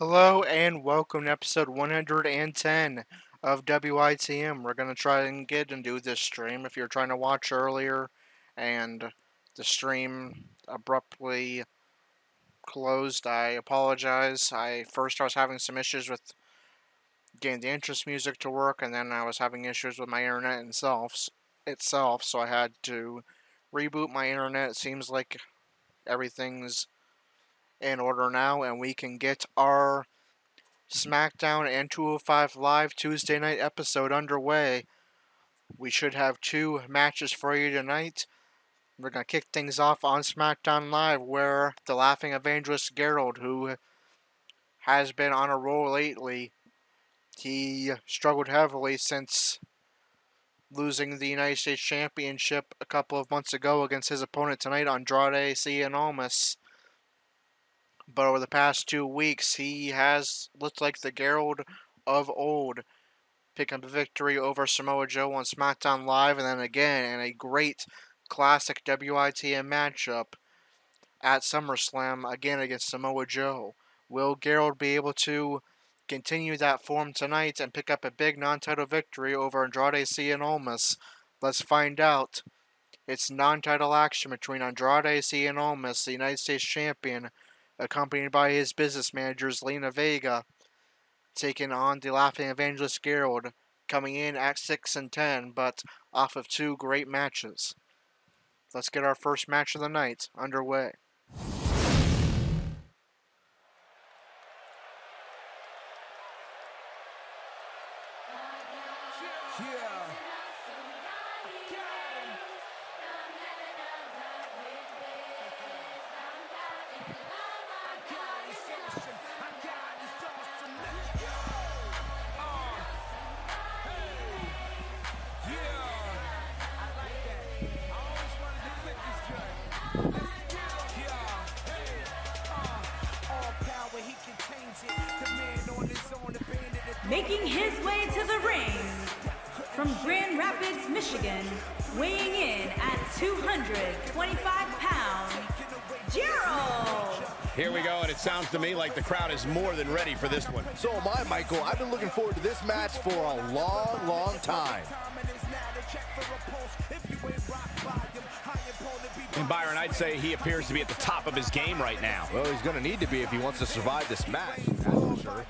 Hello and welcome to episode 110 of WITM. We're going to try and get and do this stream. If you're trying to watch earlier and the stream abruptly closed, I apologize. I was having some issues with getting the interest music to work, and then I was having issues with my internet itself, so I had to reboot my internet. It seems like everything's in order now, and we can get our SmackDown and 205 Live Tuesday night episode underway. We should have two matches for you tonight. We're going to kick things off on SmackDown Live, where the Laughing Evangelist Gerald, who has been on a roll lately, he struggled heavily since losing the United States Championship a couple of months ago against his opponent tonight, Andrade Cien Almas. But over the past 2 weeks, he has looked like the Gerald of old, picking up a victory over Samoa Joe on SmackDown Live, and then again in a great classic WITM matchup at SummerSlam, again against Samoa Joe. Will Gerald be able to continue that form tonight and pick up a big non-title victory over Andrade Cien Almas? Let's find out. It's non-title action between Andrade Cien Almas, the United States Champion, accompanied by his business managers Lena Vega, taking on the Laughing Evangelist Gerald, coming in at 6-10, but off of two great matches. Let's get our first match of the night underway. Making his way to the ring from Grand Rapids, Michigan, weighing in at 225 pounds, Gerald! Here we go, and it sounds to me like the crowd is more than ready for this one. So am I, Michael. I've been looking forward to this match for a long, long time. And Byron, I'd say he appears to be at the top of his game right now. Well, he's going to need to be if he wants to survive this match, that's for sure.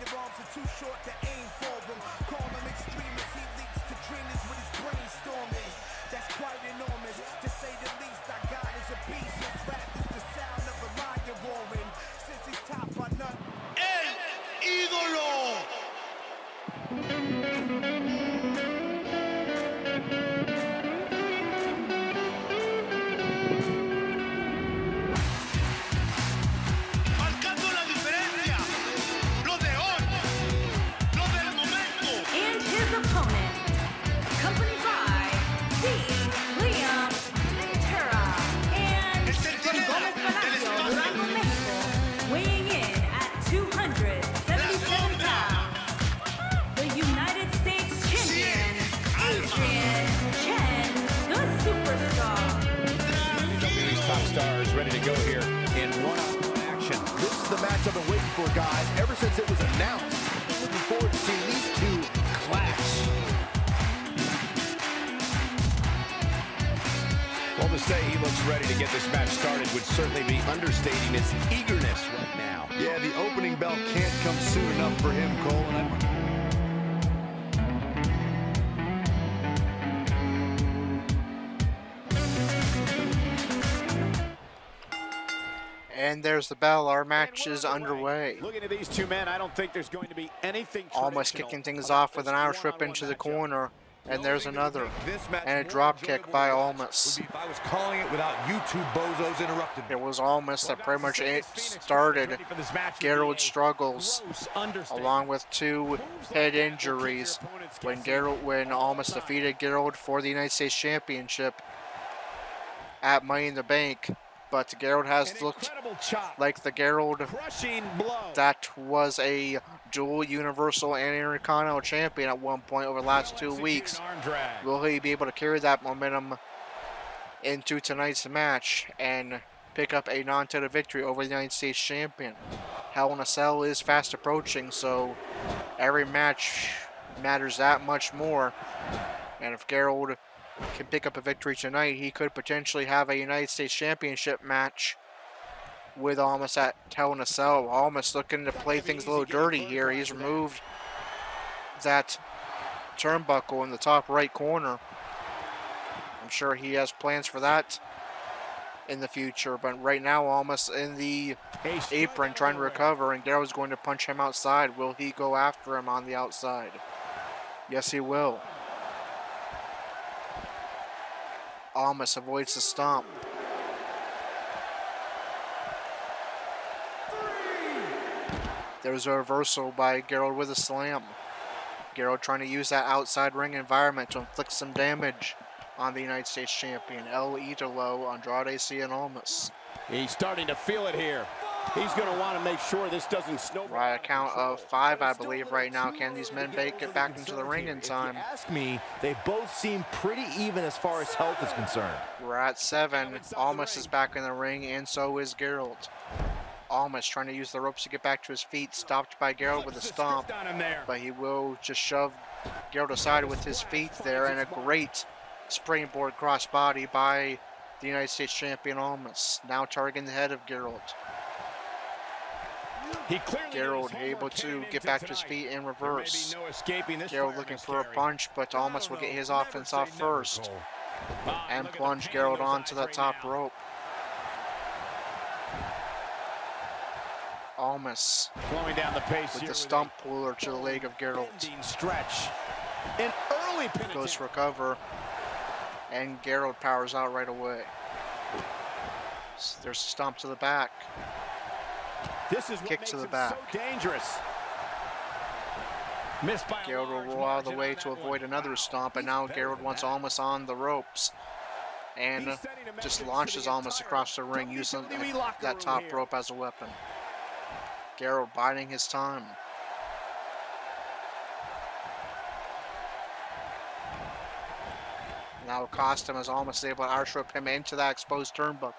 Stars ready to go here in one-on-one action. This is the match I've been waiting for, guys, ever since it was announced. Looking forward to seeing these two clash. Well, to say he looks ready to get this match started would certainly be understating his eagerness right now. Yeah, the opening bell can't come soon enough for him, Cole. And there's the bell. Our match is underway. Looking at these two men, I don't think there's going to be anything Almost kicking things off with an Irish whip into the corner. And there's another. And a drop kick by Almas. If I was calling it without you two bozos interrupting. It was Almas that pretty much started Gerald's struggles, along with two head injuries when Almas defeated Gerald for the United States Championship at Money in the Bank. But Gerald has looked like the Gerald that was a dual Universal and Intercontinental Champion at one point over the last 2 weeks. Will he be able to carry that momentum into tonight's match and pick up a non-title victory over the United States Champion? Hell in a Cell is fast approaching, so every match matters that much more. And if Gerald can pick up a victory tonight, he could potentially have a United States Championship match with Almas at Hell in a Cell. Almas looking to play things a little dirty here. He's removed that turnbuckle in the top right corner. I'm sure he has plans for that in the future, but right now Almas in the apron trying to recover, and Gerald's going to punch him outside. Will he go after him on the outside? Yes, he will. Almas avoids the stomp. There's a reversal by Gerald with a slam. Gerald trying to use that outside ring environment to inflict some damage on the United States Champion, El Idolo, Andrade Cien Almas. He's starting to feel it here. He's going to want to make sure this doesn't snowball. Right, a count of 5, I believe, right now. Can these men get back into the ring in time? If you ask me, they both seem pretty even as far as health is concerned. We're at 7. Almas is back in the ring, and so is Gerald. Almas trying to use the ropes to get back to his feet, stopped by Gerald with a stomp, but he will just shove Gerald aside with his feet there, and a great springboard crossbody by the United States Champion Almas, now targeting the head of Gerald. Gerald able to get back to his feet and reverse. Gerald looking for a punch, but Almas will get his offense off first and plunge Gerald onto that top rope. Almas Slowing down the pace with the stump puller to the leg of Gerald. Stretch. An early pin Goes for cover, and Gerald powers out right away. There's a stomp to the back. This is kick to the back. So dangerous. Missed by Gerald will roll out of the way to avoid another stomp, and now Gerald wants Almas on the ropes and just launches Almas across the ring using that top rope as a weapon. Gerald biding his time. Now it cost him as Almas able to Irish whip him into that exposed turnbuckle.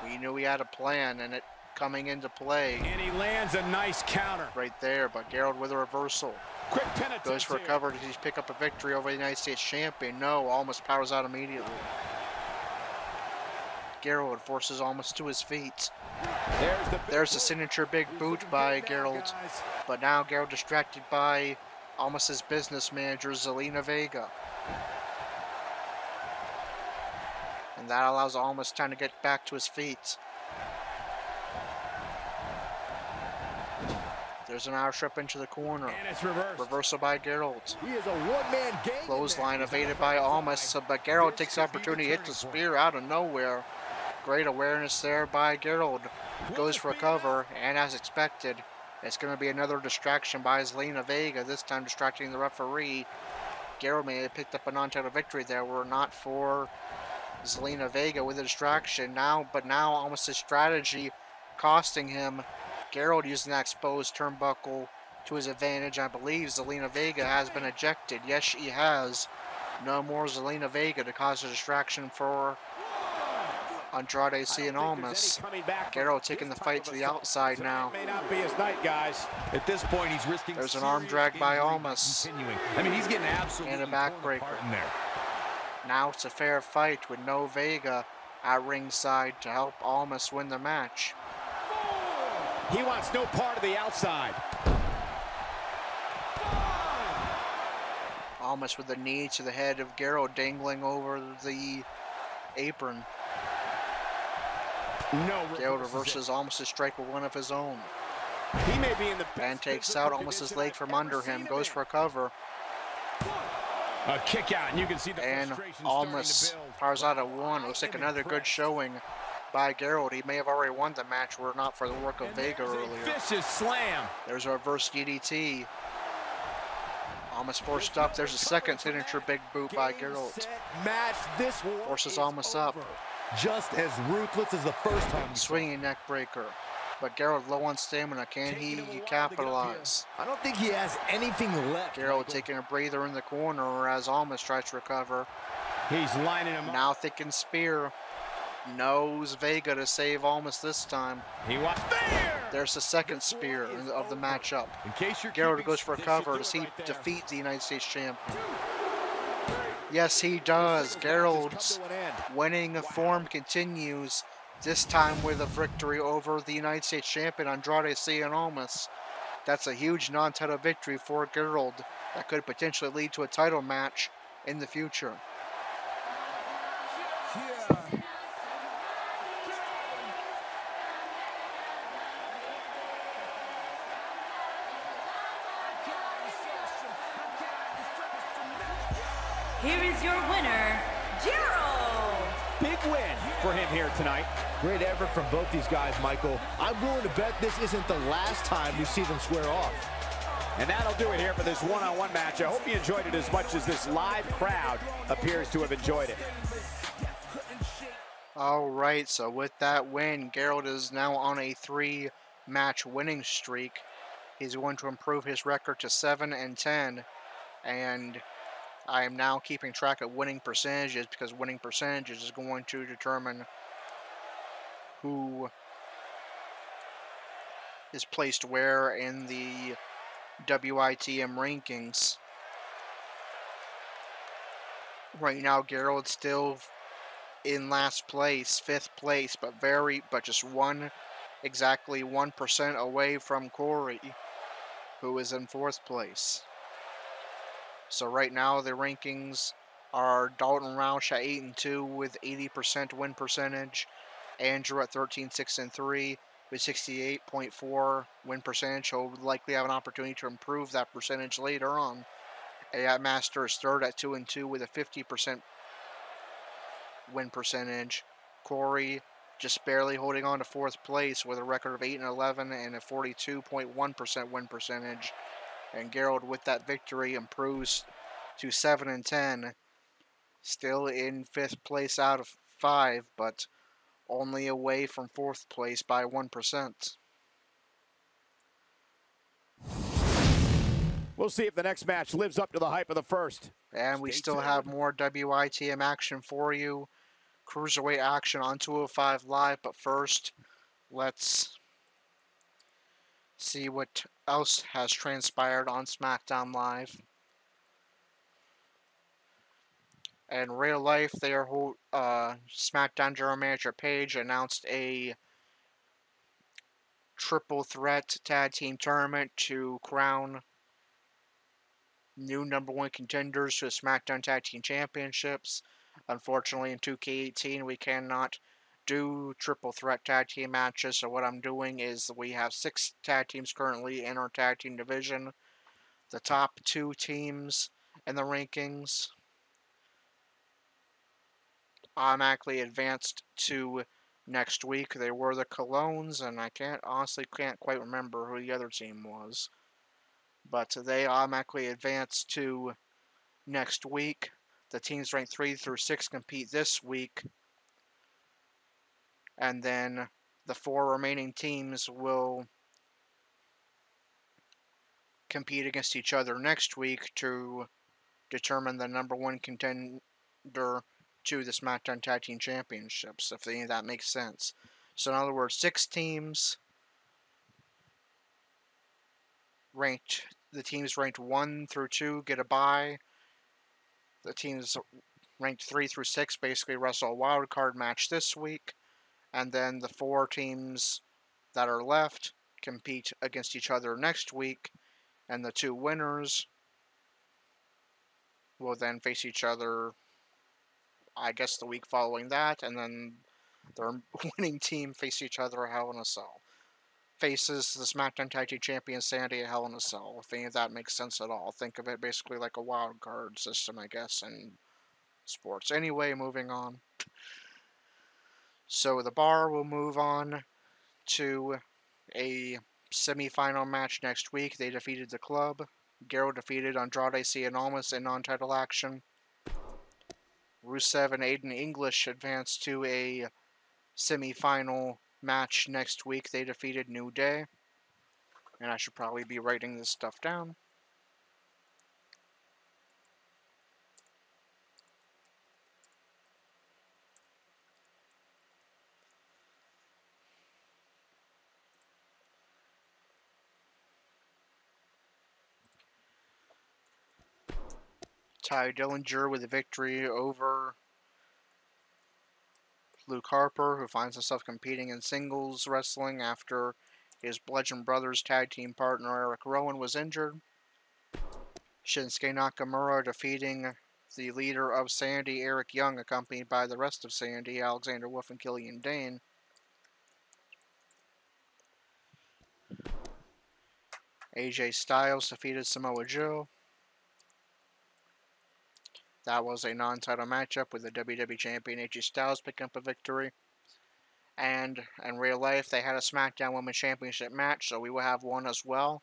We knew he had a plan, and it coming into play. And he lands a nice counter. Right there, but Gerald with a reversal. Quick pin Goes for a cover. Does he pick up a victory over the United States Champion? No, Almas powers out immediately. Gerald forces Almas to his feet. There's the signature big boot by Gerald, but now Gerald distracted by Almas's business manager, Zelina Vega. And that allows Almas time to get back to his feet. There's an Irish whip into the corner. And it's reversed. Reversal by Gerald. He is a one-man game. Clothesline evaded by Almas, but Gerald takes the opportunity to hit the spear out of nowhere. Great awareness there by Gerald. Goes for a cover, and as expected, it's going to be another distraction by Zelina Vega, this time distracting the referee. Gerald may have picked up a non-title victory there, were not for Zelina Vega with a distraction. But now Almas' strategy costing him. Gerald using that exposed turnbuckle to his advantage. I believe Zelina Vega has been ejected. Yes, she has. No more Zelina Vega to cause a distraction for Andrade Cien Almas. Gerald taking the fight to the outside now. May not be his night, guys. At this point, he's risking. There's an arm drag by Almas. I mean, he's getting absolutely and a backbreaker. in there. Now it's a fair fight with no Vega at ringside to help Almas win the match. He wants no part of the outside. Almas with the knee to the head of Gerald dangling over the apron. No. Gerald reverses Almas' strike with one of his own. He may be in the and takes out Almas' leg from under him. Goes for a cover. A kick out, and you can see the and frustration Almas starting to build. powers out at 1. Looks like another good showing by Gerald. He may have already won the match were it not for the work of Vega earlier. Vicious slam. There's a reverse DDT. Almas forced up. There's a second signature big boot by Gerald. Forces Almas up. Just as ruthless as the first time. Swinging neck breaker. But Gerald low on stamina. Can he capitalize? I don't think he has anything left. Gerald taking a breather in the corner as Almas tries to recover. He's lining him up. Now thinking spear. knows Vega to save Almas this time. He wants there. There's the second spear of the matchup. In case you're Gerald goes for a cover. Does he defeat the United States champion? Yes, he does. Gerald's winning form continues, this time with a victory over the United States champion Andrade Cien Almas. That's a huge non-title victory for Gerald that could potentially lead to a title match in the future. Here is your winner, Gerald. Big win for him here tonight. Great effort from both these guys, Michael. I'm willing to bet this isn't the last time we see them square off. And that'll do it here for this one-on-one match. I hope you enjoyed it as much as this live crowd appears to have enjoyed it. Alright, so with that win, Gerald is now on a 3-match winning streak. He's going to improve his record to 7-10, and I am now keeping track of winning percentages because winning percentages is going to determine who is placed where in the WITM rankings. Right now, Gerald's still in last place, 5th place, but just exactly 1% away from Corey, who is in 4th place. So right now the rankings are Dalton Roush at 8-2 with 80% win percentage, Andrew at 13-6-3 with 68.4 win percentage. He'll likely have an opportunity to improve that percentage later on. AI Master is 3rd at 2-2 with a 50% win percentage. Corey just barely holding on to 4th place with a record of 8-11 and a 42.1% win percentage. And Gerald, with that victory, improves to 7-10. Still in 5th place out of 5, but only away from 4th place by 1%. We'll see if the next match lives up to the hype of the first. And we still have more WITM action for you. Cruiserweight action on 205 Live, but first, let's see what else has transpired on SmackDown Live. In real life, SmackDown General Manager Paige announced a triple threat tag team tournament to crown new #1 contenders to the SmackDown Tag Team Championships. Unfortunately, in 2K18, we cannot do triple threat tag team matches, so what I'm doing is we have 6 tag teams currently in our tag team division. The top 2 teams in the rankings automatically advanced to next week. They were the Colognes, and I honestly can't quite remember who the other team was, but they automatically advanced to next week. The teams ranked 3 through 6 compete this week, and then the 4 remaining teams will compete against each other next week to determine the #1 contender to the SmackDown Tag Team Championships, if any of that makes sense. So in other words, 6 teams the teams ranked 1 through 2 get a bye. The teams ranked 3 through 6 basically wrestle a wild card match this week, and then the 4 teams that are left compete against each other next week, and the 2 winners will then face each other, I guess, the week following that, and then their winning team face each other at Hell in a Cell. Faces the SmackDown Tag Team Champion Sandy at Hell in a Cell, if any of that makes sense at all. Think of it basically like a wild card system, I guess, in sports. Anyway, moving on. So the Bar will move on to a semi-final match next week. They defeated the Club. Gerald defeated Andrade Cien Almas in non-title action. Rusev and Aiden English advanced to a semi-final match next week. They defeated New Day. And I should probably be writing this stuff down. Ty Dillinger with a victory over Luke Harper, who finds himself competing in singles wrestling after his Bludgeon Brothers tag team partner Eric Rowan was injured. Shinsuke Nakamura defeating the leader of Sandy, Eric Young, accompanied by the rest of Sandy, Alexander Wolf and Killian Dane. AJ Styles defeated Samoa Joe. That was a non-title matchup with the WWE Champion AJ Styles picking up a victory. And in real life, they had a SmackDown Women's Championship match, so we will have one as well.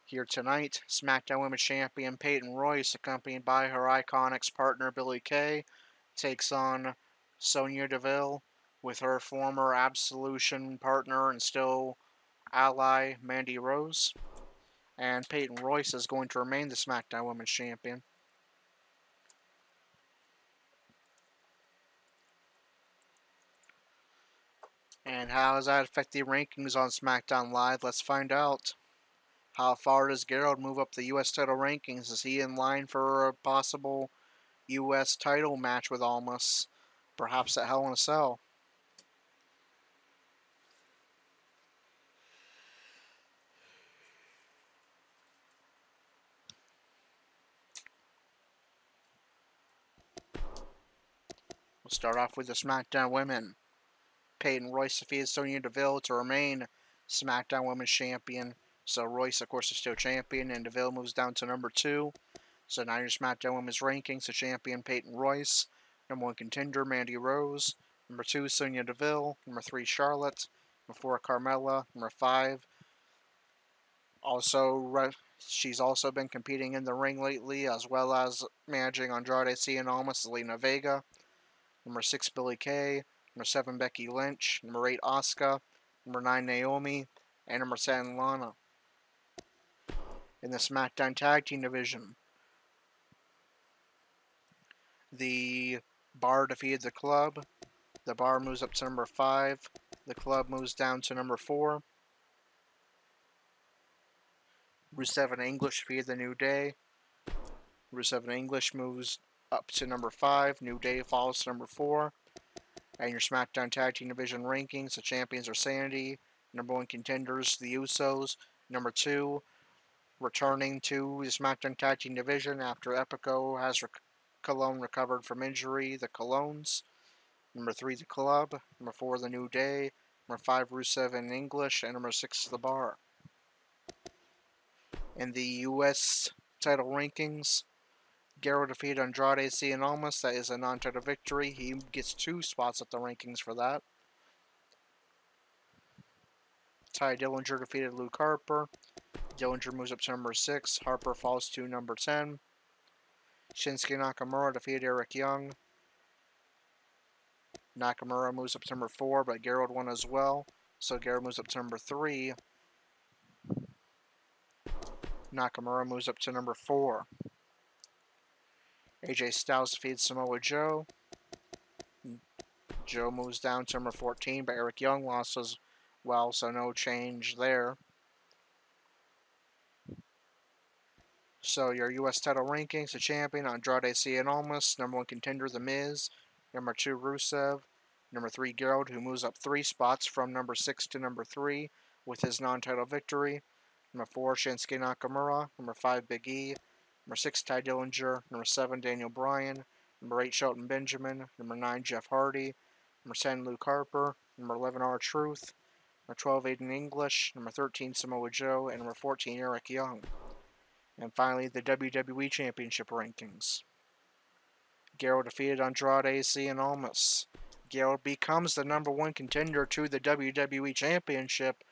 Here tonight, SmackDown Women's Champion Peyton Royce, accompanied by her Iconics partner Billie Kay, takes on Sonya Deville with her former Absolution partner and still ally Mandy Rose. And Peyton Royce is going to remain the SmackDown Women's Champion. And how does that affect the rankings on SmackDown Live? Let's find out. How far does Gerald move up the U.S. title rankings? Is he in line for a possible U.S. title match with Almas? Perhaps at Hell in a Cell. We'll start off with the SmackDown Women. Peyton Royce defeated Sonya Deville to remain SmackDown Women's Champion. So Royce, of course, is still champion, and Deville moves down to number 2. So now your SmackDown Women's rankings: the champion Peyton Royce, number 1 contender Mandy Rose, number 2 Sonya Deville, number 3 Charlotte, number 4 Carmella, number 5. She's also been competing in the ring lately, as well as managing Andrade Cien Almas, Zelina Vega. Number 6 Billie Kay, number 7 Becky Lynch, number 8 Asuka, number 9 Naomi, and number 10 Lana. In the SmackDown Tag Team Division, the Bar defeated the Club. The Bar moves up to number 5. The Club moves down to number 4. Rusev and English defeated the New Day. Rusev and English moves up to number 5. New Day falls to number 4. And your SmackDown Tag Team Division rankings: the champions are Sandy. Number 1 contenders, the Usos. Number 2, returning to the SmackDown Tag Team Division after Epico has Cologne recovered from injury, the Colognes. Number 3, the Club. Number 4, the New Day. Number 5, Rusev and English. And number 6, the Bar. In the U.S. title rankings, Gerald defeated Andrade Cien Almas. That is a non-title victory. He gets 2 spots at the rankings for that. Ty Dillinger defeated Luke Harper. Dillinger moves up to number 6. Harper falls to number 10. Shinsuke Nakamura defeated Eric Young. Nakamura moves up to number 4, but Gerald won as well. So Gerald moves up to number 3. Nakamura moves up to number 4. AJ Styles defeated Samoa Joe. Joe moves down to number 14, but Eric Young lost as well, so no change there. So your U.S. title rankings: the champion Andrade Cien Almas, number 1 contender The Miz, number 2 Rusev, number 3 Gerald, who moves up 3 spots from number 6 to number 3 with his non-title victory. Number 4 Shinsuke Nakamura, number 5 Big E, number 6 Ty Dillinger, number 7 Daniel Bryan, number 8 Shelton Benjamin, number 9 Jeff Hardy, number 10 Luke Harper, number 11 R-Truth, number 12 Aiden English, number 13 Samoa Joe, and number 14 Eric Young. And finally, the WWE Championship rankings. Gerald defeated Andrade Cien Almas. Gerald becomes the number 1 contender to the WWE Championship.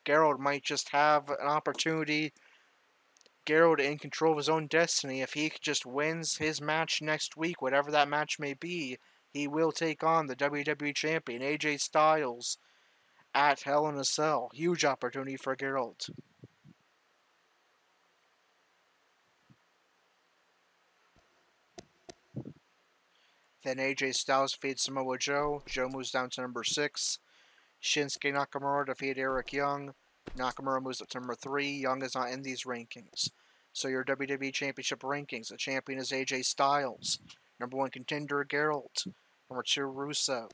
Gerald might just have an opportunity. Gerald in control of his own destiny. If he just wins his match next week, whatever that match may be, he will take on the WWE Champion, AJ Styles, at Hell in a Cell. Huge opportunity for Gerald. Then AJ Styles defeated Samoa Joe. Joe moves down to number 6. Shinsuke Nakamura defeated Eric Young. Nakamura moves up to number 3. Young is not in these rankings. So your WWE Championship rankings, the champion is AJ Styles. Number 1 contender, Gerald. Number 2, Rusev.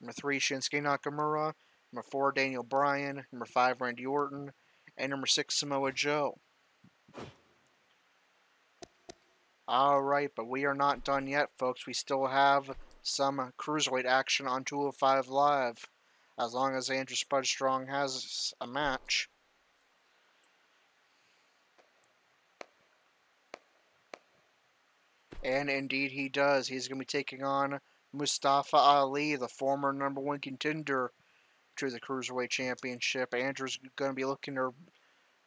Number 3, Shinsuke Nakamura. Number 4, Daniel Bryan. Number 5, Randy Orton. And number 6, Samoa Joe. Alright, but we are not done yet, folks. We still have some Cruiserweight action on 205 Live. As long as Andrew Spud Strong has a match. And indeed he does. He's going to be taking on Mustafa Ali, the former number 1 contender to the Cruiserweight Championship. Andrew's going to be looking to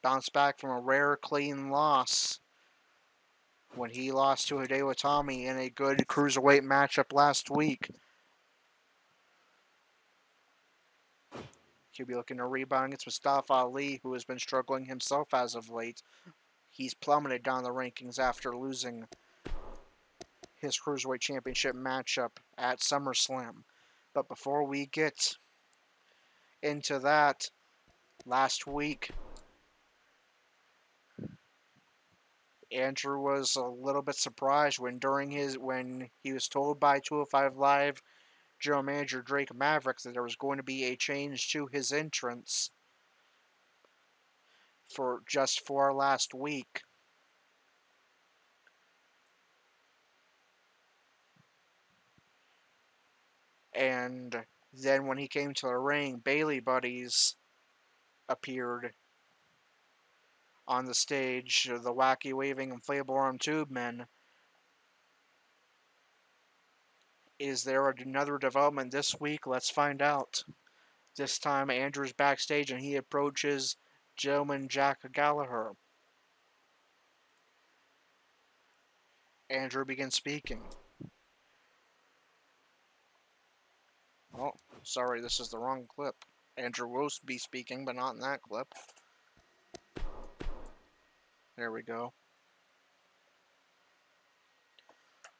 bounce back from a rare, clean loss when he lost to Hideo Itami in a good Cruiserweight matchup last week. He'll be looking to rebound against Mustafa Ali, who has been struggling himself as of late. He's plummeted down the rankings after losing his Cruiserweight Championship matchup at SummerSlam. But before we get into that, last week, Andrew was a little bit surprised when he was told by 205 Live general manager Drake Maverick that there was going to be a change to his entrance for last week. And then when he came to the ring, Bailey Buddies appeared on the stage, the wacky waving inflatable arm tube men. Is there another development this week? Let's find out. This time Andrew's backstage and he approaches gentleman Jack Gallagher. Andrew begins speaking. Oh, sorry, this is the wrong clip. Andrew will be speaking, but not in that clip. There we go.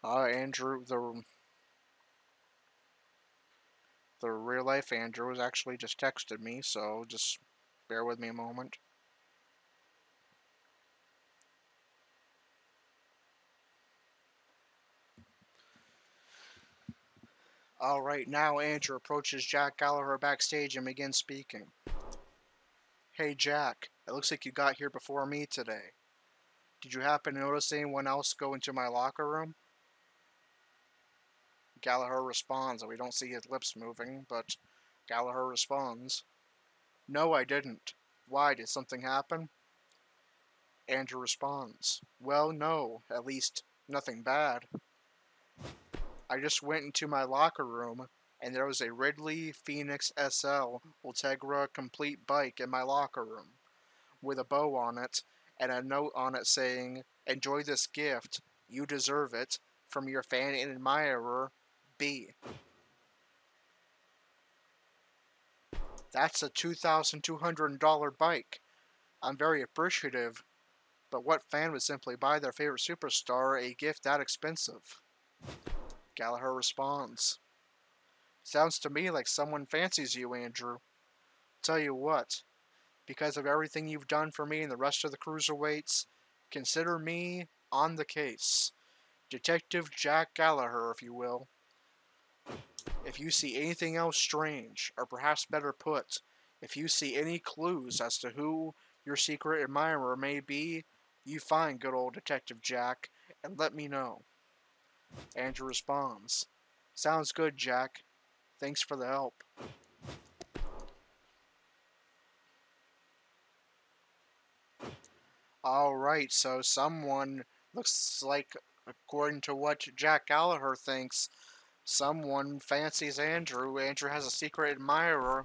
Andrew, the real life Andrew has actually just texted me, so just bear with me a moment. Alright, now Andrew approaches Jack Gallagher backstage and begins speaking. Hey Jack, it looks like you got here before me today. Did you happen to notice anyone else go into my locker room? Gallagher responds, and we don't see his lips moving, but Gallagher responds. No, I didn't. Why, did something happen? Andrew responds. Well, no, at least nothing bad. I just went into my locker room, and there was a Ridley Phoenix SL Ultegra complete bike in my locker room, with a bow on it, and a note on it saying, Enjoy this gift, you deserve it, from your fan and admirer, B. That's a $2,200 bike. I'm very appreciative, but what fan would simply buy their favorite superstar a gift that expensive? Gallagher responds. Sounds to me like someone fancies you, Andrew. Tell you what, because of everything you've done for me and the rest of the Cruiserweights, consider me on the case. Detective Jack Gallagher, if you will. If you see anything else strange, or perhaps better put, if you see any clues as to who your secret admirer may be, you find good old Detective Jack, and let me know. Andrew responds. Sounds good, Jack. Thanks for the help. Alright, so someone looks like, according to what Jack Gallagher thinks, someone fancies Andrew. Andrew has a secret admirer.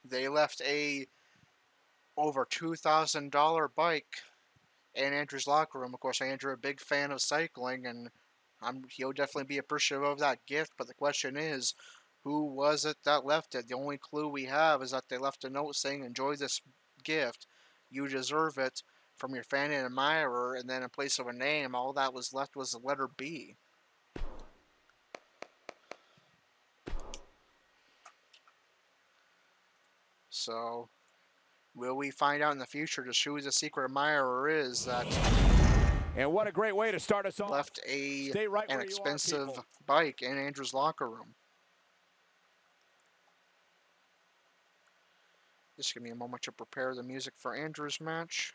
They left a over $2,000 bike in Andrew's locker room. Of course, Andrew, a big fan of cycling, and he'll definitely be appreciative of that gift. But the question is, who was it that left it? The only clue we have is that they left a note saying, enjoy this gift, you deserve it, from your fan and admirer, and then in place of a name, all that was left was the letter B. So, Will we find out in the future just who the secret admirer is that And what a great way to start us off. left Stay right an where you are, expensive people. bike in Andrew's locker room? Just give me a moment to prepare the music for Andrew's match.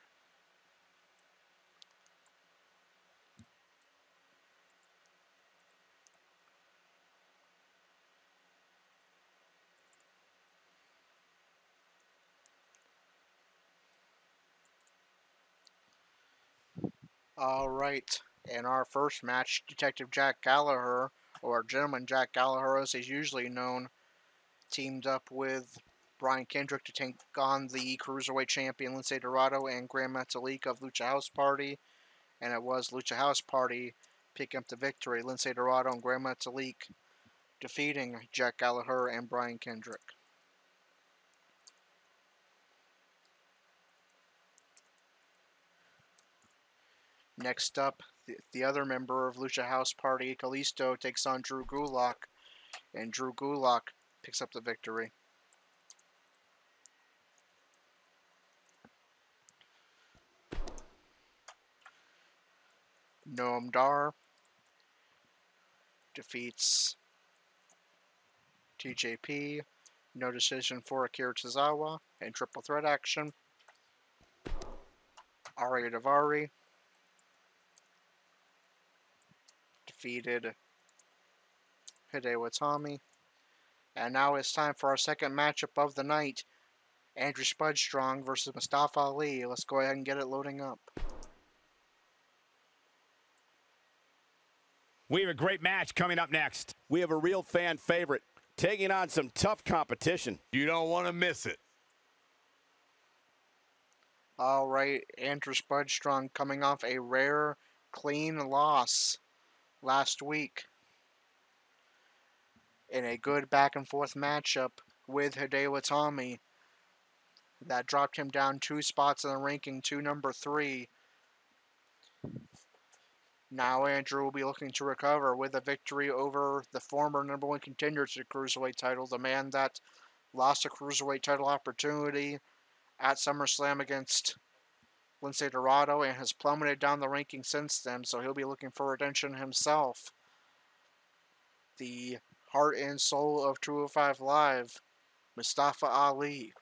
Alright, in our first match, Detective Jack Gallagher, or Gentleman Jack Gallagher as he's usually known, teamed up with Brian Kendrick to take on the Cruiserweight champion Lince Dorado and Gran Metalik of Lucha House Party, and it was Lucha House Party picking up the victory, Lince Dorado and Gran Metalik defeating Jack Gallagher and Brian Kendrick. Next up, the other member of Lucha House Party, Kalisto, takes on Drew Gulak, and Drew Gulak picks up the victory. Noam Dar defeats TJP. No decision for Akira Tozawa in triple threat action. Ari Daivari defeated Hideo Itami. And now it's time for our second matchup of the night. Andrew Spudstrong versus Mustafa Ali. Let's go ahead and get it loading up. We have a great match coming up next. We have a real fan favorite taking on some tough competition. You don't want to miss it. Alright, Andrew Spudstrong coming off a rare, clean loss last week in a good back and forth matchup with Hideo Itami that dropped him down 2 spots in the ranking to number 3. Now Andrew will be looking to recover with a victory over the former number 1 contender to the Cruiserweight title, the man that lost a Cruiserweight title opportunity at SummerSlam against Lince Dorado and has plummeted down the ranking since then, so he'll be looking for redemption himself. The heart and soul of 205 Live, Mustafa Ali.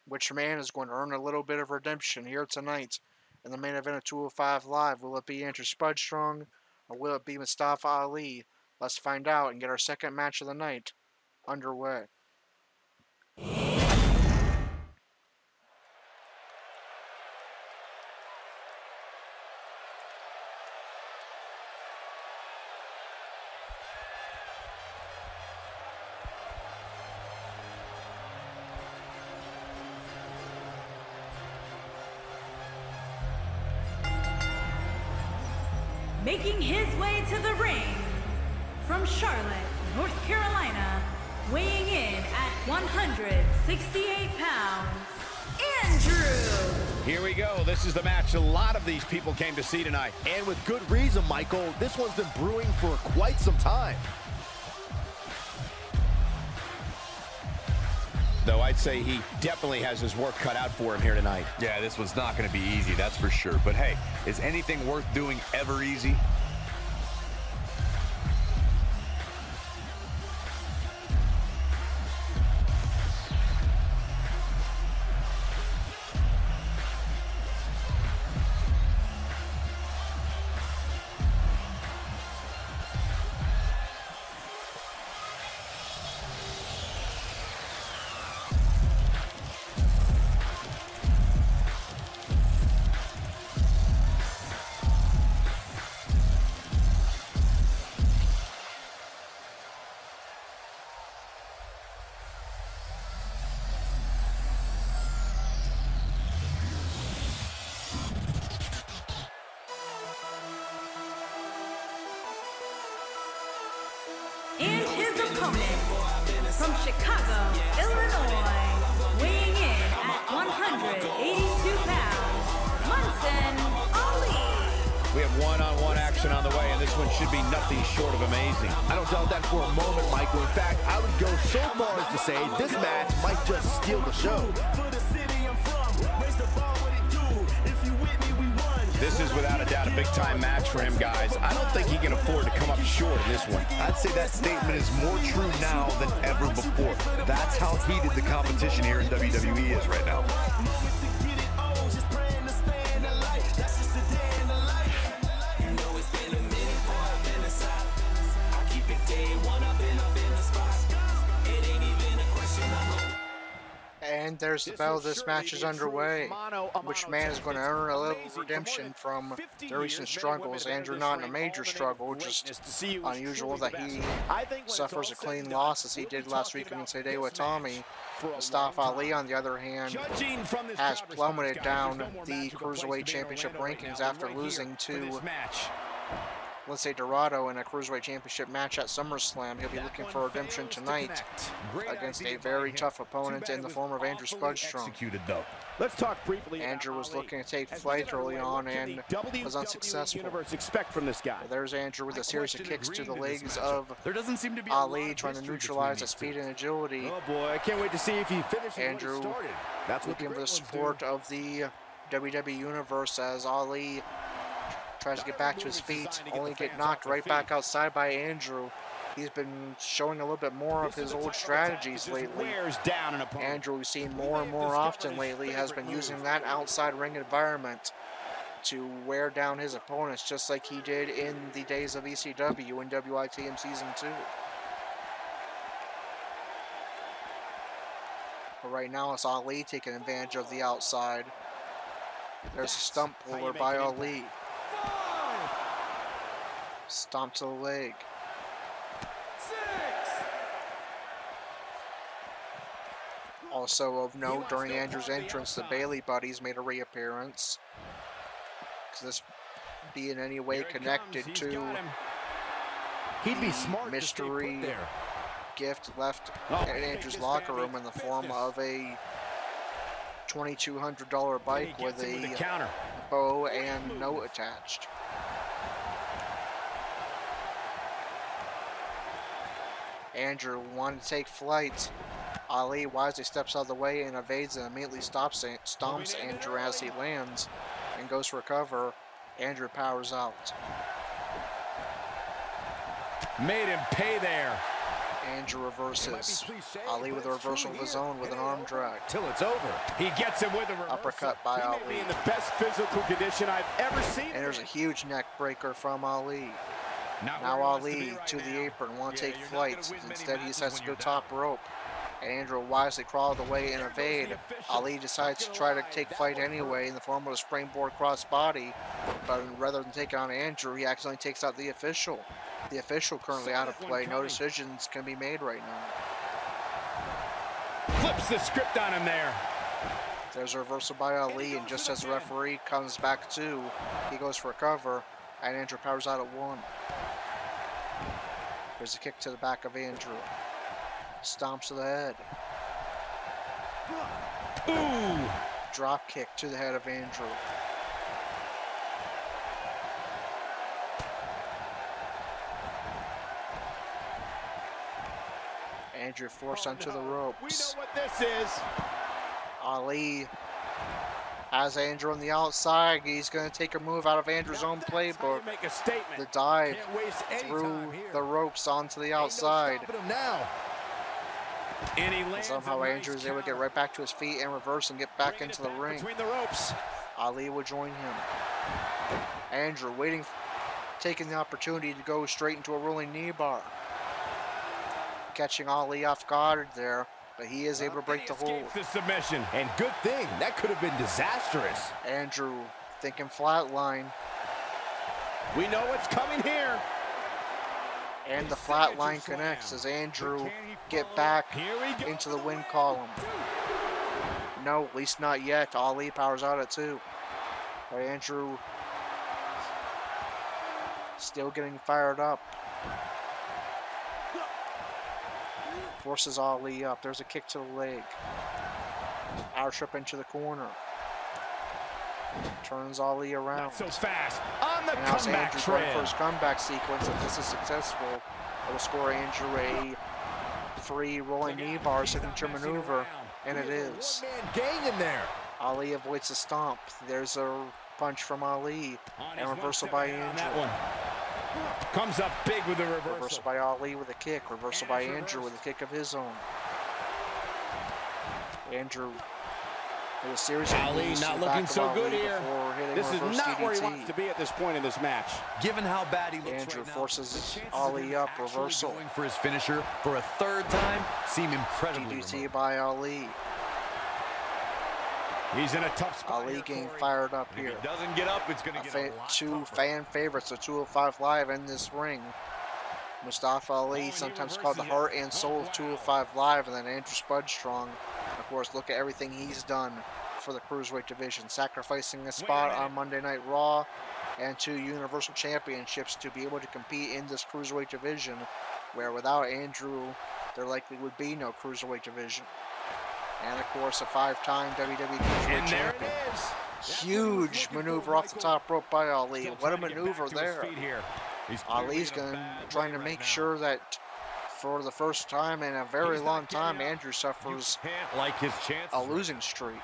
Which man is going to earn a little bit of redemption here tonight in the main event of 205 Live? Will it be Andrew Spudstrong or will it be Mustafa Ali? Let's find out and get our second match of the night underway. Making his way to the ring from Charlotte, North Carolina, weighing in at 168 pounds, Andrew. Here we go. This is the match a lot of these people came to see tonight. And with good reason, Michael. This one's been brewing for quite some time. Though I'd say he definitely has his work cut out for him here tonight. Yeah, this was not going to be easy, that's for sure. But hey, is anything worth doing ever easy? And his opponent from Chicago, Illinois, weighing in at 182 pounds, Munson Ali. We have one-on-one action on the way, and this one should be nothing short of amazing. I don't doubt that for a moment, Michael. In fact, I would go so far as to say this match might just steal the show. For the city I'm from, This is without a doubt a big-time match for him, guys. I don't think he can afford to come up short in this one. I'd say that statement is more true now than ever before. That's how heated the competition here in WWE is right now. And there's the bell. This match is underway. Which man is going to earn a little redemption from the recent struggles? Andrew not in a major struggle, just unusual that he suffers a clean loss as he did last week against Hideo Itami. Mustafa Ali, on the other hand, has plummeted down the Cruiserweight Championship rankings after losing to, let's say, Dorado in a Cruiserweight Championship match at SummerSlam. He'll be looking for redemption tonight against a very tough opponent in the form of Andrew Spudstrong. Let's talk briefly. Andrew was looking to take flight early on and was unsuccessful. Expect from this guy. Well, there's Andrew with a series of kicks to the legs of Ali, trying to neutralize his speed and agility. Oh boy, I can't wait to see if he finishes. Andrew looking for the support of the WWE Universe as Ali tries to get back to his feet, only get knocked right back outside by Andrew. He's been showing a little bit more of his old strategies lately. Andrew, we've seen more and more often lately, has been using that outside ring environment to wear down his opponents, just like he did in the days of ECW and WITM Season 2. But right now it's Ali taking advantage of the outside. There's a stump puller by Ali. Stomp to the leg. Also of note, during Andrew's entrance, the Bailey Buddies made a reappearance. Could this be in any way connected to the mystery gift left in Andrew's locker room in the form of a $2,200 bike with a bow and note attached? Andrew wanted to take flight. Ali wisely steps out of the way and evades and immediately stomps Andrew as he lands and goes for a cover. Andrew powers out. Made him pay there. Andrew reverses. Ali with a reversal of his own with an arm drag. Till it's over. He gets him with a reversal. Uppercut by Ali. He may be in the best physical condition I've ever seen. And there's a huge neck breaker from Ali. Now Ali to the apron, want to take flight. Instead he decides to go top rope. And Andrew wisely crawled away and evade. Ali decides to try to take flight anyway in the form of a springboard crossbody. But rather than taking on Andrew, he accidentally takes out the official. The official currently out of play. No decisions can be made right now. Flips the script on him there. There's a reversal by Ali, and just as the referee comes back to, he goes for a cover, and Andrew powers out at one. There's a kick to the back of Andrew. Stomps to the head. Ooh! Drop kick to the head of Andrew. Andrew forced onto the ropes. We know what this is. Ali has Andrew on the outside. He's going to take a move out of Andrew's own playbook. The dive through the ropes onto the outside. And somehow Andrew is able to get right back to his feet and reverse and get back into the ring. Ali will join him. Andrew waiting, taking the opportunity to go straight into a rolling knee bar. Catching Ali off guard there, but he is able to break the hold. The submission, and good thing, that could have been disastrous. Andrew thinking flatline. We know what's coming here. And the flatline connects as Andrew get back into the win column. No, at least not yet. Ali powers out at two. But Andrew still getting fired up. Forces Ali up. There's a kick to the leg. Power trip into the corner. Turns Ali around. Not so fast. On the now comeback Andrew trail. going for his comeback sequence. If this is successful, it will score Andrew a free rolling knee bar signature maneuver, and it is. One-man gang in there. Ali avoids the stomp. There's a punch from Ali, and reversal by Andrew. Comes up big with the reversal. Reversal by Ali with a kick. Reversal by Andrew with a kick of his own. Andrew with a series of Ali moves not to the looking back so of good Ali here. before hitting This is reverse not where he DDT. wants to be at this point in this match. Given how bad he looks Andrew right now, forces the chances Ali of him up, actually reversal. going for his finisher for a third time seem incredibly DDT remote. by Ali. He's in a tough spot. Ali here, getting Corey. fired up If here. he doesn't get up, it's going to get a lot Two tougher. fan favorites of 205 Live in this ring. Mustafa Ali, sometimes called the heart and soul of 205 Live, and then Andrew Spud Strong. Of course, look at everything he's done for the Cruiserweight division, sacrificing a spot on Monday Night Raw and 2 Universal Championships to be able to compete in this Cruiserweight division, where without Andrew, there likely would be no Cruiserweight division. And of course, a 5-time WWE Cruiserweight champion. Huge maneuver off the top rope by Ali. What a maneuver there. Ali's trying to make sure that for the first time in a very long time, Andrew suffers a losing streak.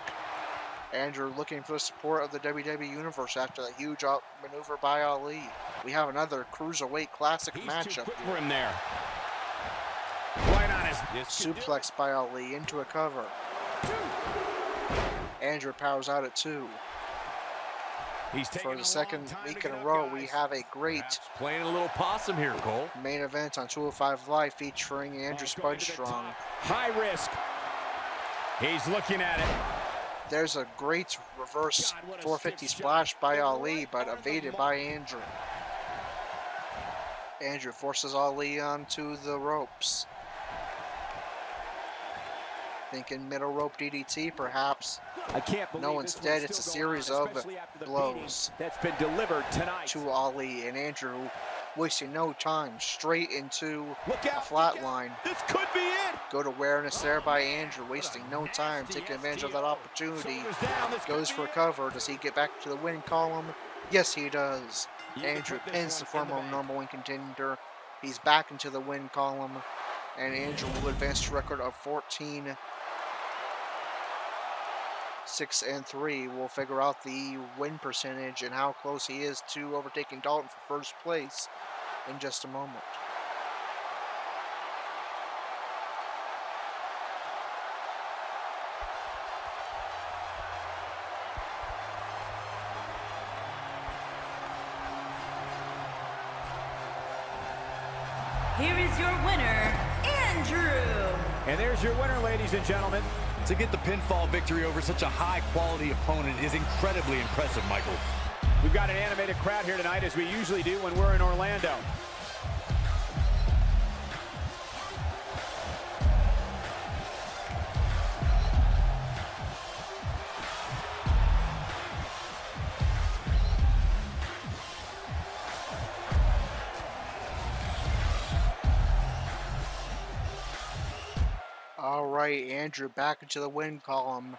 Andrew looking for the support of the WWE Universe after the huge maneuver by Ali. We have another Cruiserweight Classic matchup for him there. Suplex by Ali into a cover. Andrew powers out at 2. For the second week in a row, we have a great Playing a little possum here, Cole. main event on 205 Live featuring Andrew Spud Strong. High risk. He's looking at it. There's a great reverse 450 splash by Ali, but evaded by Andrew. Andrew forces Ali onto the ropes. Thinking middle rope DDT, perhaps. I can't believe No, instead it's a series of blows that's been delivered tonight to Ali, and Andrew wasting no time, straight into a flat line. This could be it. Good awareness there by Andrew, wasting no time, taking advantage of that opportunity. Goes for a cover. Does he get back to the win column? Yes, he does. Andrew pins the former number 1 contender. He's back into the win column, and Andrew will advance to a record of 14-6-3. We'll figure out the win percentage and how close he is to overtaking Dalton for first place in just a moment. Here is your winner, Andrew. And there's your winner, ladies and gentlemen. To get the pinfall victory over such a high-quality opponent is incredibly impressive, Michael. We've got an animated crowd here tonight, as we usually do when we're in Orlando. Alright, Andrew back into the win column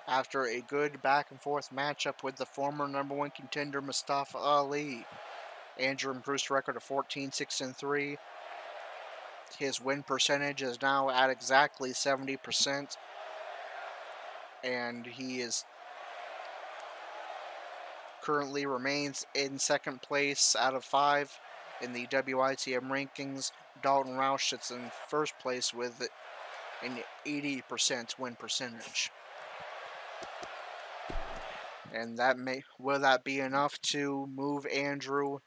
after a good back and forth matchup with the former number 1 contender Mustafa Ali. Andrew improves to a record of 14-6-3. His win percentage is now at exactly 70%. And he is currently remains in second place out of 5 in the WITM rankings. Dalton Roush sits in first place with an 80% win percentage. And will that be enough to move Andrew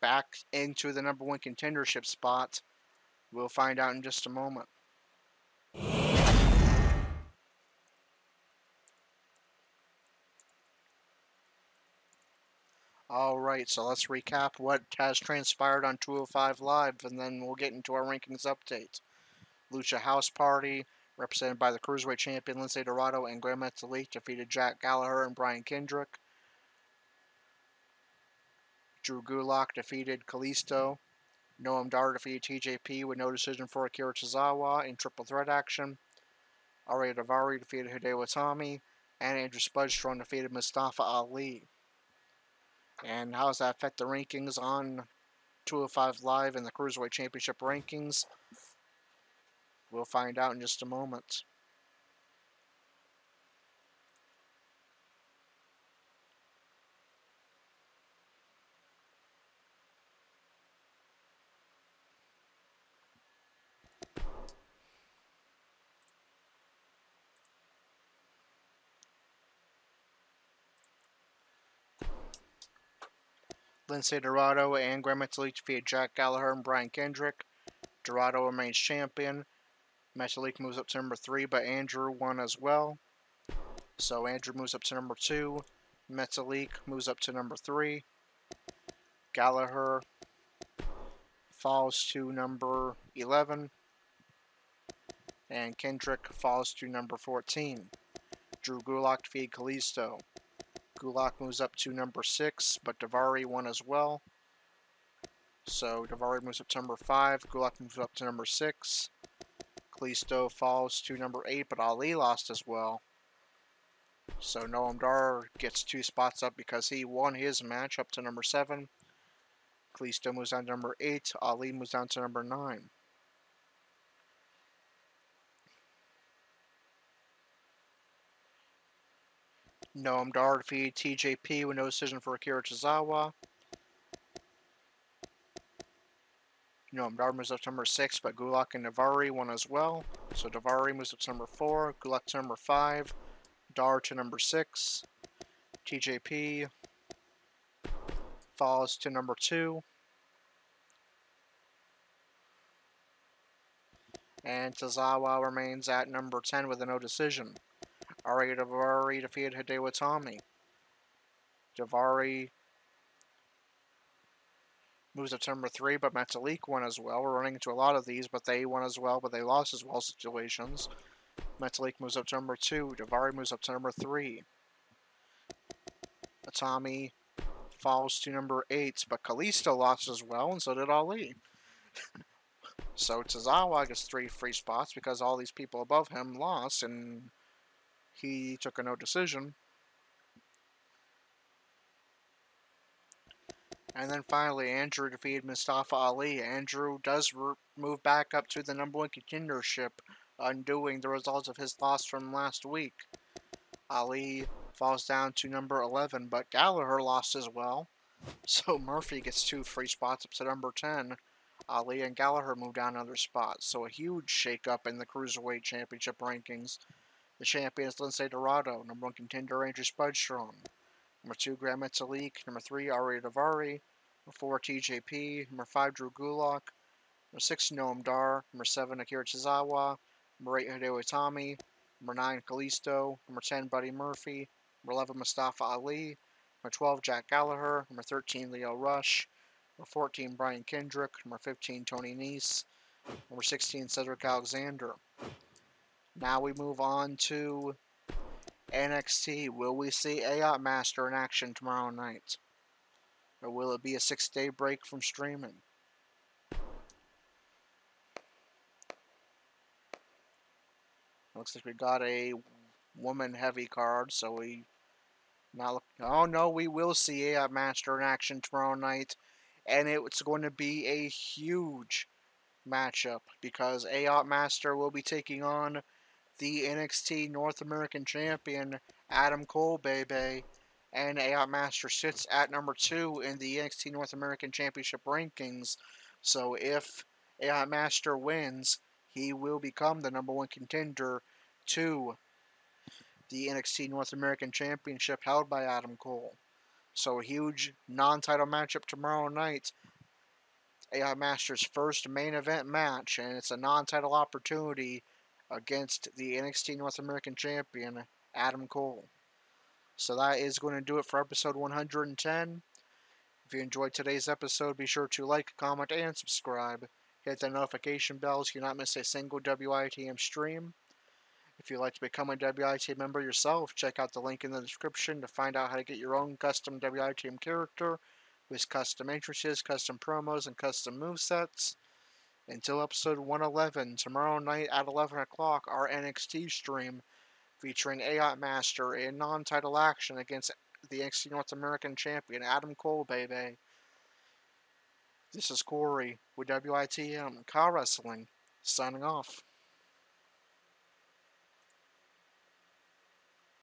back into the number 1 contendership spot? We'll find out in just a moment. Alright, so let's recap what has transpired on 205 Live, and then we'll get into our rankings update. Lucha House Party, represented by the Cruiserweight Champion Lince Dorado and Gran Metalik, defeated Jack Gallagher and Brian Kendrick. Drew Gulak defeated Kalisto. Noam Dar defeated TJP with no decision for Akira Tozawa in triple threat action. Arya Davari defeated Hideo Itami, and Andrew Spudstrong defeated Mustafa Ali. And how does that affect the rankings on 205 Live and the Cruiserweight Championship rankings? We'll find out in just a moment. Lindsay Dorado and Gran Metalik defeated Jack Gallagher and Brian Kendrick. Dorado remains champion. Metalik moves up to number 3, but Andrew won as well. So Andrew moves up to number 2. Metalik moves up to number 3. Gallagher falls to number 11. And Kendrick falls to number 14. Drew Gulak defeated Kalisto. Gulak moves up to number 6, but Daivari won as well. So Daivari moves up to number 5. Gulak moves up to number 6. Kalisto falls to number 8, but Ali lost as well. So Noam Dar gets 2 spots up because he won his match up to number 7. Kalisto moves down to number 8. Ali moves down to number 9. Noam Dar defeated TJP with no decision for Akira Tozawa. Noam Dar moves up to number 6, but Gulak and Daivari won as well. So Daivari moves up to number 4, Gulak to number 5, Dar to number 6. TJP falls to number 2. And Tozawa remains at number 10 with a no decision. Ari Daivari defeated Hideo Itami. Daivari moves up to number 3, but Metalik won as well. We're running into a lot of these, but they won as well, but they lost as well situations. Metalik moves up to number 2. Daivari moves up to number 3. Itami falls to number 8, but Kalisto lost as well, and so did Ali. So Tozawa gets 3 free spots because all these people above him lost, and he took a no decision. And then finally, Andrew defeated Mustafa Ali. Andrew does move back up to the number 1 contendership, undoing the results of his loss from last week. Ali falls down to number 11, but Gallagher lost as well. So Murphy gets 2 free spots up to number 10. Ali and Gallagher move down another spot. So a huge shakeup in the Cruiserweight Championship rankings. The champion is Lindsay Dorado. Number 1 contender, Andrew Spudstrong. Number 2, Gran Metalik. Number 3, Ari Daivari. Number 4, TJP. Number 5, Drew Gulak. Number 6, Noam Dar. Number 7, Akira Tozawa. Number 8, Hideo Itami. Number 9, Kalisto. Number 10, Buddy Murphy. Number 11, Mustafa Ali. Number 12, Jack Gallagher. Number 13, Leo Rush. Number 14, Brian Kendrick. Number 15, Tony Nese. Number 16, Cedric Alexander. Now we move on to NXT. Will we see AOT Master in action tomorrow night? Or will it be a 6-day break from streaming? Looks like we got a woman heavy card, so we now oh no, we will see AOT Master in action tomorrow night, and it's going to be a huge matchup because AOT Master will be taking on the NXT North American Champion, Adam Cole, baby. And AOT Master sits at number 2 in the NXT North American Championship rankings. So if AOT Master wins, he will become the number 1 contender to the NXT North American Championship held by Adam Cole. So a huge non-title matchup tomorrow night. AOT Master's first main event match, and it's a non-title opportunity against the NXT North American Champion, Adam Cole. So that is going to do it for episode 110. If you enjoyed today's episode, be sure to like, comment, and subscribe. Hit the notification bell so you not miss a single WITM stream. If you'd like to become a WITM member yourself, check out the link in the description to find out how to get your own custom WITM character with custom entrances, custom promos, and custom movesets. Until episode 111, tomorrow night at 11 o'clock, our NXT stream featuring AOT Master in non-title action against the NXT North American Champion, Adam Cole, baby. This is Corey with WITM Car Wrestling, signing off.